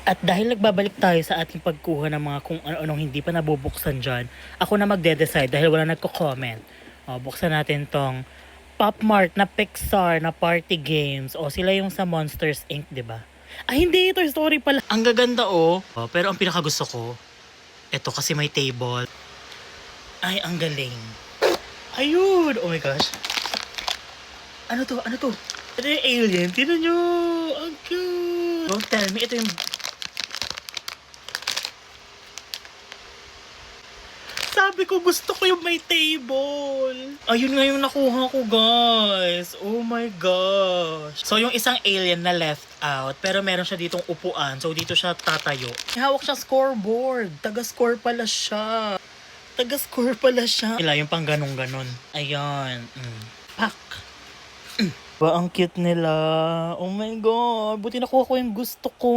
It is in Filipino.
At dahil nagbabalik tayo sa ating pagkuha ng mga kung ano-anong hindi pa nabubuksan dyan, ako na magde-decide dahil wala nagko-comment. O, buksan natin tong Pop Mart na Pixar na party games. O, sila yung sa Monsters Inc., di ba? Ay, hindi. Toy Story pala. Ang gaganda, oh. Pero ang pinakagusto ko, ito kasi may table. Ay, ang galing. Ayun! Oh my gosh. Ano to? Ano to? Ito yung alien. Tinan nyo! Ang cute! Don't tell me, ito yung... Sabi ko, gusto ko yung may table. Ayun nga yung nakuha ko, guys. Oh my gosh. So, yung isang alien na left out, pero meron siya ditong upuan. So, dito siya tatayo. Hawak siya scoreboard. Taga-score pala siya. Taga-score pala siya. Yung pang ganun-ganon. Ayan. Pak. Ba, ang cute nila. Oh my God. Buti nakuha ko yung gusto ko.